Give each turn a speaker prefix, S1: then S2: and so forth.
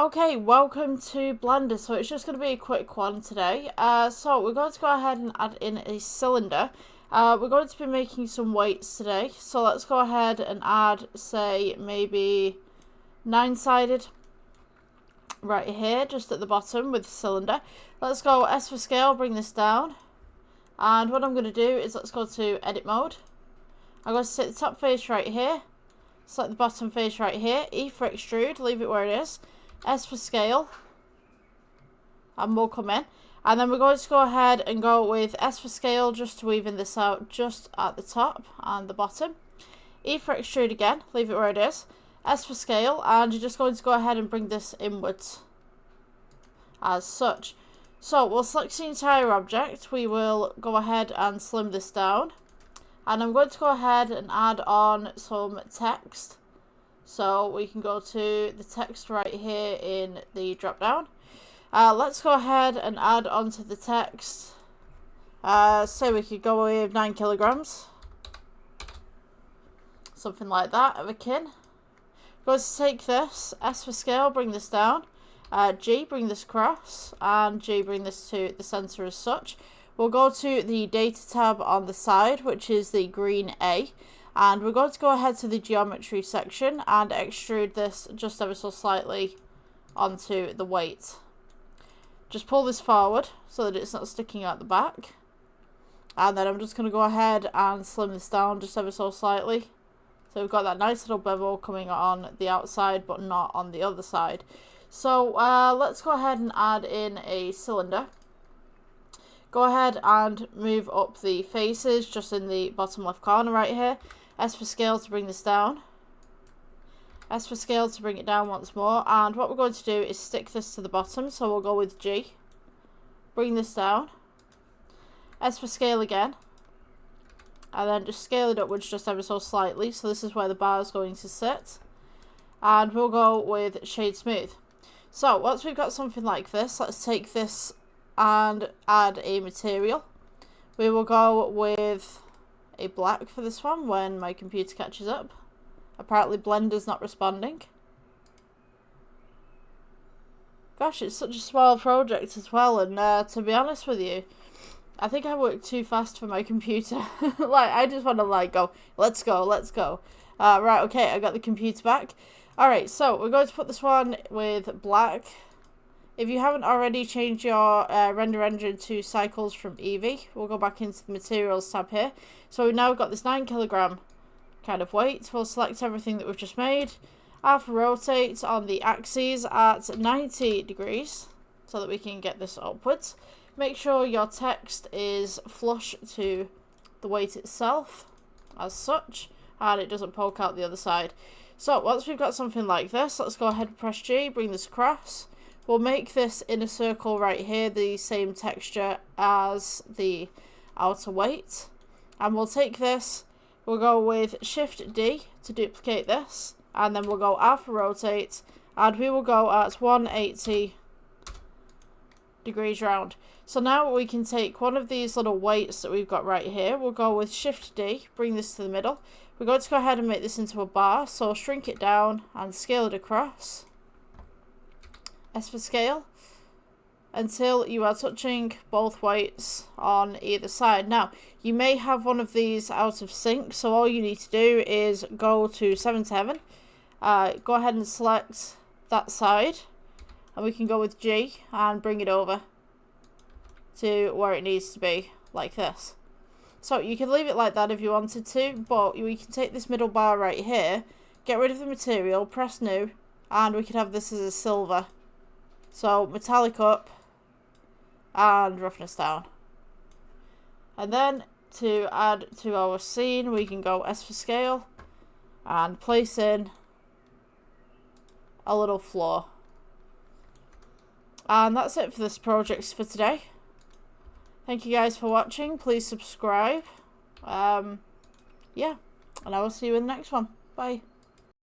S1: Okay, welcome to Blender. So it's just going to be a quick one today. So we're going to go ahead and add in a cylinder. We're going to be making some weights today. So let's go ahead and add, say, maybe 9-sided right here, just at the bottom with the cylinder. Let's go S for scale, bring this down. And what I'm going to do is let's go to edit mode. I'm going to set the top face right here. Select the bottom face right here. E for extrude, leave it where it is. S for scale, and we'll come in, and then we're going to go ahead and go with S for scale just to even this out just at the top and the bottom. E for extrude again, leave it where it is. S for scale, and you're just going to go ahead and bring this inwards as such. So we'll select the entire object. We will go ahead and slim this down, and I'm going to go ahead and add on some text. So we can go to the text right here in the drop down. Let's go ahead and add onto the text. So we could go with 9 kilograms. Something like that of a kin. Going to take this, S for scale, bring this down. G, bring this across. And G, bring this to the center as such. We'll go to the data tab on the side, which is the green A. And we're going to go ahead to the geometry section and extrude this just ever so slightly onto the weight. Just pull this forward so that it's not sticking out the back. And then I'm just going to go ahead and slim this down just ever so slightly. So we've got that nice little bevel coming on the outside but not on the other side. So let's go ahead and add in a cylinder. Go ahead and move up the faces just in the bottom left corner right here. S for scale to bring this down. S for scale to bring it down once more. And what we're going to do is stick this to the bottom. So we'll go with G. Bring this down. S for scale again. And then just scale it upwards just ever so slightly. So this is where the bar is going to sit. And we'll go with shade smooth. So once we've got something like this, let's take this and add a material. We will go with a black for this one when my computer catches up. Apparently Blender's not responding. Gosh, it's such a small project as well, and to be honest with you, I think I work too fast for my computer. Like, I just want to go, let's go, let's go. Right, okay, I got the computer back. Alright, so we're going to put this one with black. If you haven't already changed your render engine to cycles from Eevee, we'll go back into the materials tab here. So we've now got this 9 kilogram kind of weight. We'll select everything that we've just made. Alpha rotate on the axes at 90 degrees so that we can get this upwards. Make sure your text is flush to the weight itself as such, and it doesn't poke out the other side. So once we've got something like this, let's go ahead and press G, bring this across. We'll make this inner circle right here the same texture as the outer weight. And we'll take this, we'll go with Shift D to duplicate this. And then we'll go alpha rotate, and we will go at 180 degrees round. So now we can take one of these little weights that we've got right here. We'll go with Shift D, bring this to the middle. We're going to go ahead and make this into a bar. So shrink it down and scale it across. S for scale, until you are touching both weights on either side. Now, you may have one of these out of sync, so all you need to do is go to 7 to heaven, go ahead and select that side, and we can go with G and bring it over to where it needs to be, like this. So you can leave it like that if you wanted to, but we can take this middle bar right here, get rid of the material, press new, and we could have this as a silver. So metallic up and roughness down. And then to add to our scene, we can go S for scale and place in a little floor. And that's it for this project for today. Thank you guys for watching. Please subscribe. Yeah, and I will see you in the next one. Bye.